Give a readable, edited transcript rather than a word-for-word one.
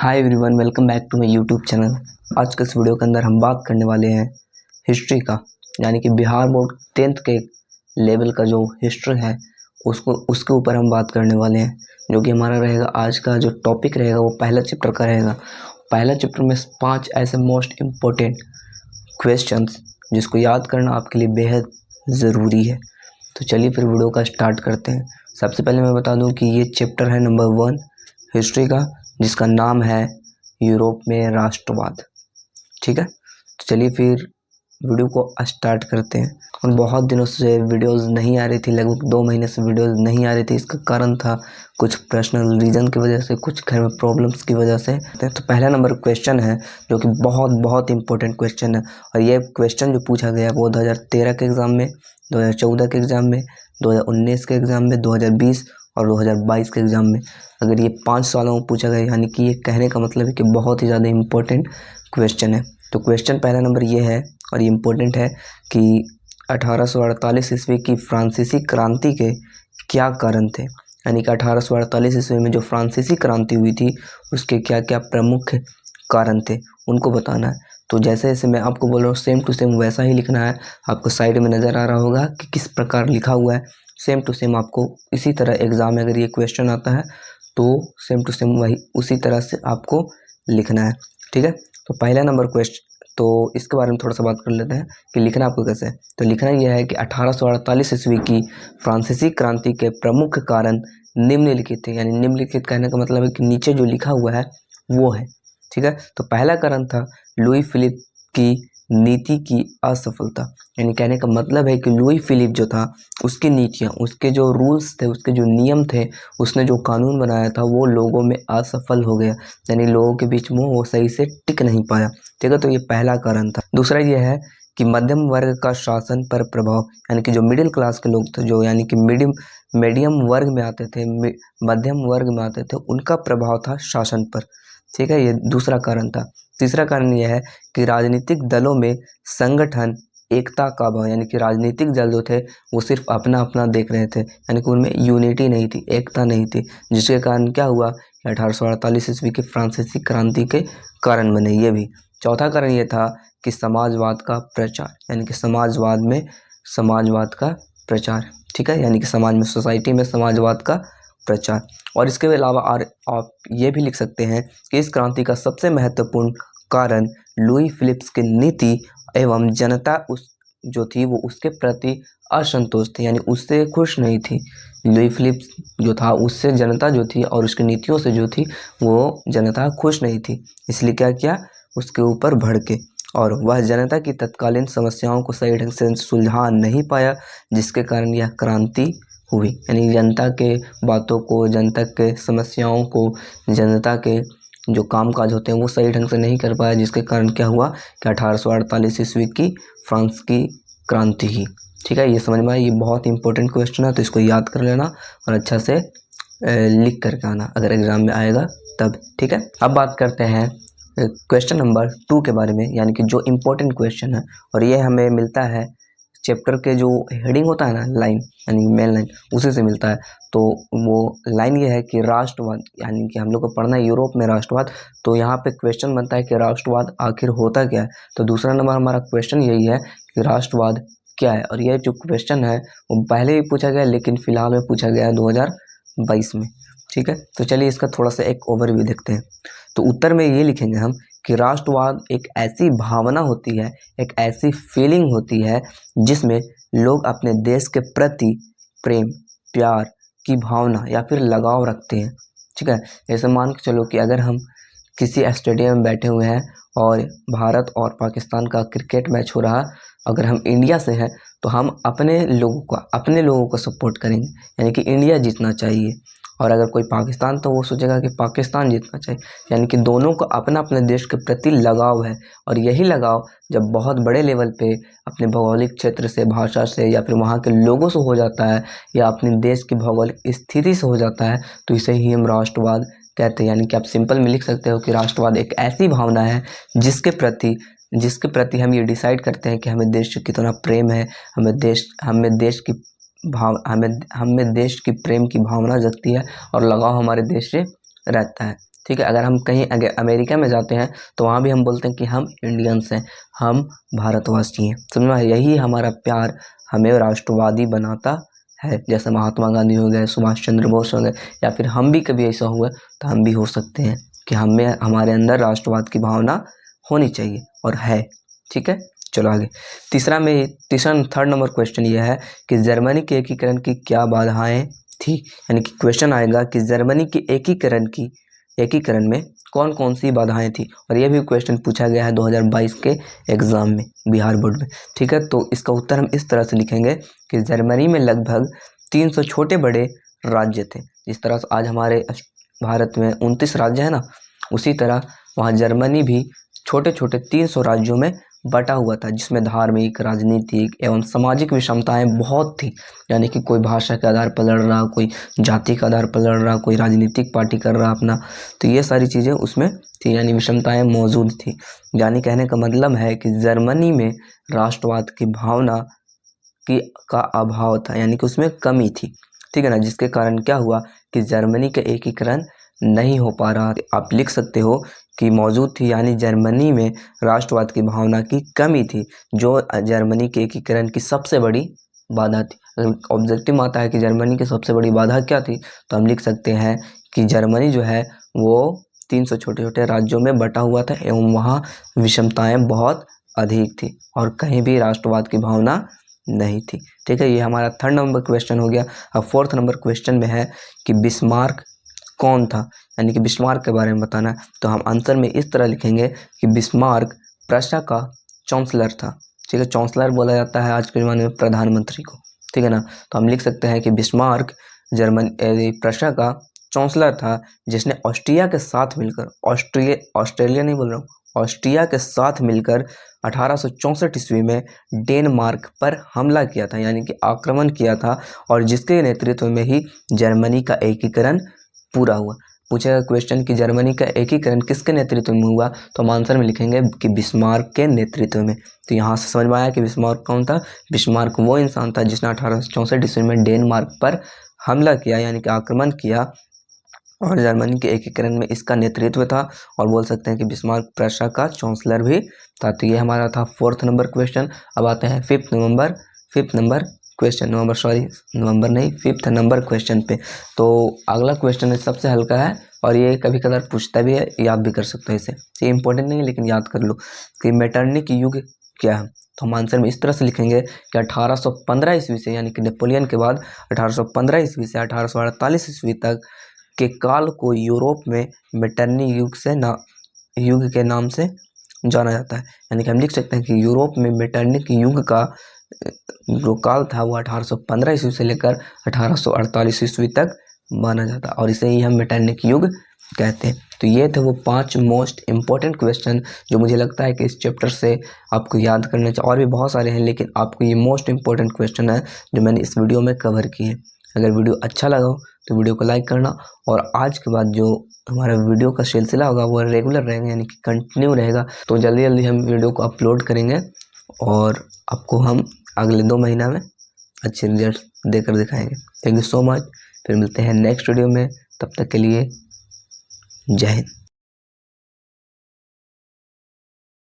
Hi everyone, welcome back to my YouTube channel. आज के इस वीडियो के अंदर हम बात करने वाले हैं हिस्ट्री का, यानी कि बिहार बोर्ड 10th के लेवल का जो हिस्ट्री है उसके ऊपर हम बात करने वाले हैं। जो कि हमारा रहेगा आज का जो टॉपिक रहेगा वो पहला चैप्टर का रहेगा। पहला चैप्टर में 5 ऐसे मोस्ट इम्पोर्टेंट क्वेश्चंस जिसको याद करना आपके लिए बेहद ज़रूरी है। तो चलिए फिर वीडियो का स्टार्ट करते हैं। सबसे पहले मैं बता दूं कि ये चैप्टर है नंबर 1 हिस्ट्री का, जिसका नाम है यूरोप में राष्ट्रवाद। ठीक है, तो चलिए फिर वीडियो को स्टार्ट करते हैं। और बहुत दिनों से वीडियोस नहीं आ रही थी, लगभग 2 महीने से वीडियोस नहीं आ रही थी। इसका कारण था कुछ पर्सनल रीज़न की वजह से, कुछ घर में प्रॉब्लम्स की वजह से। तो पहला नंबर क्वेश्चन है जो कि बहुत बहुत इंपॉर्टेंट क्वेश्चन है। और ये क्वेश्चन जो पूछा गया है वो 2013 के एग्ज़ाम में, 2014 के एग्ज़ाम में, 2019 के एग्ज़ाम में, 2020 और 2022 के एग्ज़ाम में। अगर ये 5 सालों में पूछा गया, यानी कि ये कहने का मतलब है कि बहुत ही ज़्यादा इम्पोर्टेंट क्वेश्चन है। तो क्वेश्चन पहला नंबर ये है और ये इम्पोर्टेंट है कि 1848 ईस्वी की फ्रांसीसी क्रांति के क्या कारण थे। यानी कि 1848 ईस्वी में जो फ्रांसीसी क्रांति हुई थी उसके क्या क्या प्रमुख कारण थे उनको बताना है। तो जैसे जैसे मैं आपको बोल रहा हूँ सेम टू सेम वैसा ही लिखना है। आपको साइड में नज़र आ रहा होगा कि किस प्रकार लिखा हुआ है। सेम टू सेम आपको इसी तरह एग्ज़ाम में अगर ये क्वेश्चन आता है तो सेम टू सेम वही उसी तरह से आपको लिखना है। ठीक है, तो पहला नंबर क्वेश्चन, तो इसके बारे में थोड़ा सा बात कर लेते हैं कि लिखना आपको कैसे है। तो लिखना यह है कि 1848 ईस्वी की फ्रांसीसी क्रांति के प्रमुख कारण निम्नलिखित थे। यानी निम्नलिखित कहने का मतलब है कि नीचे जो लिखा हुआ है वो है। ठीक है, तो पहला कारण था लुई फिलिप की नीति की असफलता। यानी कहने का मतलब है कि लुई फिलिप जो था उसकी नीतियाँ, उसके जो रूल्स थे, उसके जो नियम थे, उसने जो कानून बनाया था वो लोगों में असफल हो गया। यानी लोगों के बीच में वो सही से टिक नहीं पाया। ठीक है, तो ये पहला कारण था। दूसरा ये है कि मध्यम वर्ग का शासन पर प्रभाव, यानी कि जो मिडिल क्लास के लोग थे, जो यानी कि मीडियम वर्ग में आते थे, मध्यम वर्ग में आते थे, उनका प्रभाव था शासन पर। ठीक है, ये दूसरा कारण था। तीसरा कारण यह है कि राजनीतिक दलों में संगठन एकता का अभाव, यानी कि राजनीतिक दल जो थे वो सिर्फ अपना अपना देख रहे थे, यानी कि उनमें यूनिटी नहीं थी, एकता नहीं थी, जिसके कारण क्या हुआ कि 1848 ईस्वी की फ्रांसीसी क्रांति के कारण बने ये भी। चौथा कारण ये था कि समाजवाद का प्रचार, यानी कि समाजवाद का प्रचार। ठीक है, यानी कि समाज में, सोसाइटी में समाजवाद का प्रचार। और इसके अलावा और आप ये भी लिख सकते हैं कि इस क्रांति का सबसे महत्वपूर्ण कारण लुई फिलिप्स की नीति एवं जनता उस जो थी वो उसके प्रति असंतोष थी, यानी उससे खुश नहीं थी। लुई फिलिप्स जो था उससे जनता जो थी और उसकी नीतियों से जो थी वो जनता खुश नहीं थी, इसलिए क्या किया, उसके ऊपर भड़के और वह जनता की तत्कालीन समस्याओं को सही ढंग से सुलझा नहीं पाया, जिसके कारण यह क्रांति हुई। यानी जनता के बातों को, जनता के समस्याओं को, जनता के जो कामकाज होते हैं वो सही ढंग से नहीं कर पाया, जिसके कारण क्या हुआ कि 1848 ईस्वी की फ्रांस की क्रांति ही। ठीक है, ये समझ में आया। ये बहुत इंपॉर्टेंट क्वेश्चन है, तो इसको याद कर लेना और अच्छा से लिख करके आना अगर एग्ज़ाम में आएगा तब। ठीक है, अब बात करते हैं क्वेश्चन नंबर 2 के बारे में, यानी कि जो इम्पोर्टेंट क्वेश्चन है। और ये हमें मिलता है चैप्टर के जो हेडिंग होता है ना, लाइन, यानी मेन लाइन, उसी से मिलता है। तो वो लाइन ये है कि राष्ट्रवाद, यानी कि हम लोग को पढ़ना है यूरोप में राष्ट्रवाद। तो यहाँ पे क्वेश्चन बनता है कि राष्ट्रवाद आखिर होता क्या है। तो दूसरा नंबर हमारा क्वेश्चन यही है कि राष्ट्रवाद क्या है। और यह जो क्वेश्चन है वो पहले भी पूछा गया, लेकिन फिलहाल में पूछा गया है 2022 में। ठीक है, तो चलिए इसका थोड़ा सा एक ओवरव्यू देखते हैं। तो उत्तर में ये लिखेंगे हम कि राष्ट्रवाद एक ऐसी भावना होती है, एक ऐसी फीलिंग होती है जिसमें लोग अपने देश के प्रति प्रेम, प्यार की भावना या फिर लगाव रखते हैं। ठीक है, जैसे मान के चलो कि अगर हम किसी स्टेडियम में बैठे हुए हैं और भारत और पाकिस्तान का क्रिकेट मैच हो रहा, अगर हम इंडिया से हैं तो हम अपने लोगों को सपोर्ट करेंगे, यानी कि इंडिया जीतना चाहिए। और अगर कोई पाकिस्तान, तो वो सोचेगा कि पाकिस्तान जीतना चाहिए। यानी कि दोनों को अपना अपने देश के प्रति लगाव है। और यही लगाव जब बहुत बड़े लेवल पे अपने भौगोलिक क्षेत्र से, भाषा से या फिर वहाँ के लोगों से हो जाता है, या अपने देश की भौगोलिक स्थिति से हो जाता है, तो इसे ही हम राष्ट्रवाद कहते हैं। यानी कि आप सिंपल में लिख सकते हो कि राष्ट्रवाद एक ऐसी भावना है जिसके प्रति हम ये डिसाइड करते हैं कि हमें देश से कितना प्रेम है, हमें देश की प्रेम की भावना जगती है और लगाव हमारे देश से रहता है। ठीक है। अगर हम कहीं अगर अमेरिका में जाते हैं तो वहाँ भी हम बोलते हैं कि हम इंडियंस हैं, हम भारतवासी हैं। समझ में? यही हमारा प्यार हमें राष्ट्रवादी बनाता है। जैसे महात्मा गांधी हो गए, सुभाष चंद्र बोस हो गए, या फिर हम भी कभी ऐसा हुआ तो हम भी हो सकते हैं कि हमें हमारे अंदर राष्ट्रवाद की भावना होनी चाहिए, और है। ठीक है, चलो आगे। तीसरा थर्ड नंबर क्वेश्चन ये है कि जर्मनी के एकीकरण की क्या बाधाएं थी। यानी कि क्वेश्चन आएगा कि जर्मनी के एकीकरण में कौन कौन सी बाधाएं थी, और ये भी क्वेश्चन पूछा गया है 2022 के एग्जाम में, बिहार बोर्ड में। ठीक है, तो इसका उत्तर हम इस तरह से लिखेंगे कि जर्मनी में लगभग 300 छोटे बड़े राज्य थे। जिस तरह से आज हमारे भारत में 29 राज्य है ना, उसी तरह वहाँ जर्मनी भी छोटे छोटे 300 राज्यों में बटा हुआ था, जिसमें धार्मिक, राजनीतिक एवं सामाजिक विषमताएं बहुत थी। यानी कि कोई भाषा के आधार पर लड़ रहा, कोई जाति के आधार पर लड़ रहा, कोई राजनीतिक पार्टी कर रहा अपना, तो ये सारी चीज़ें उसमें थी, यानी विषमताएं मौजूद थी। यानी कहने का मतलब है कि जर्मनी में राष्ट्रवाद की भावना का अभाव था, यानी कि उसमें कमी थी। ठीक है ना, जिसके कारण क्या हुआ कि जर्मनी का एकीकरण नहीं हो पा रहा। आप लिख सकते हो कि मौजूद थी, यानी जर्मनी में राष्ट्रवाद की भावना की कमी थी, जो जर्मनी के एकीकरण की सबसे बड़ी बाधा थी। अगर ऑब्जेक्टिव आता है कि जर्मनी की सबसे बड़ी बाधा क्या थी, तो हम लिख सकते हैं कि जर्मनी जो है वो 300 छोटे छोटे राज्यों में बटा हुआ था, एवं वहाँ विषमताएं बहुत अधिक थी, और कहीं भी राष्ट्रवाद की भावना नहीं थी। ठीक है, ये हमारा थर्ड नंबर क्वेश्चन हो गया। अब फोर्थ नंबर क्वेश्चन में है कि बिस्मार्क कौन था, यानी कि बिस्मार्क के बारे में बताना है। तो हम आंसर में इस तरह लिखेंगे कि बिस्मार्क प्रशा का चांसलर था। ठीक है, चांसलर बोला जाता है आज के ज़माने में प्रधानमंत्री को। ठीक है ना, तो हम लिख सकते हैं कि बिस्मार्क प्रशा का चांसलर था, जिसने ऑस्ट्रिया के साथ मिलकर, ऑस्ट्रेलिया नहीं बोल रहा हूँ, ऑस्ट्रिया के साथ मिलकर 1864 ईस्वी में डेनमार्क पर हमला किया था, यानी कि आक्रमण किया था, और जिसके नेतृत्व में ही जर्मनी का एकीकरण पूरा हुआ। पूछेगा क्वेश्चन कि जर्मनी का एकीकरण किसके नेतृत्व में हुआ, तो हम आंसर में लिखेंगे कि बिस्मार्क के नेतृत्व में। तो यहाँ से समझ में आया कि बिस्मार्क कौन था। बिस्मार्क वो इंसान था जिसने 1864 ईस्वी में डेनमार्क पर हमला किया, यानी कि आक्रमण किया, और जर्मनी के एकीकरण में इसका नेतृत्व था, और बोल सकते हैं कि बिस्मार्क प्रशा का चांसलर भी था। तो ये हमारा था फोर्थ नंबर क्वेश्चन। अब आते हैं फिफ्थ नंबर क्वेश्चन पे। तो अगला क्वेश्चन सबसे हल्का है, और ये कभी कभार पूछता भी है, याद भी कर सकते हो इसे। ये इंपॉर्टेंट नहीं है, लेकिन याद कर लो कि मेटरनिक युग क्या है। तो हम आंसर में इस तरह से लिखेंगे कि 1815 ईस्वी से, यानी कि नेपोलियन के बाद 1815 ईस्वी से 1848 ईस्वी तक के काल को यूरोप में मेटरनिक युग के नाम से जाना जाता है। यानी कि हम लिख सकते हैं कि यूरोप में मेटरनिक युग का जो काल था वो 1815 ईस्वी से लेकर 1848 ईस्वी तक माना जाता है, और इसे ही हम मेटरनिक युग कहते हैं। तो ये थे वो 5 मोस्ट इम्पोर्टेंट क्वेश्चन जो मुझे लगता है कि इस चैप्टर से आपको याद करने चाहिए। और भी बहुत सारे हैं, लेकिन आपको ये मोस्ट इम्पोर्टेंट क्वेश्चन है जो मैंने इस वीडियो में कवर किए। अगर वीडियो अच्छा लगा हो तो वीडियो को लाइक करना, और आज के बाद जो हमारा वीडियो का सिलसिला होगा वो रेगुलर रहेगा, यानी कि कंटिन्यू रहेगा। तो जल्दी जल्दी हम वीडियो को अपलोड करेंगे, और आपको हम अगले 2 महीना में अच्छे रिजल्ट देकर दिखाएंगे। Thank you so much. फिर मिलते हैं नेक्स्ट वीडियो में, तब तक के लिए जय हिंद।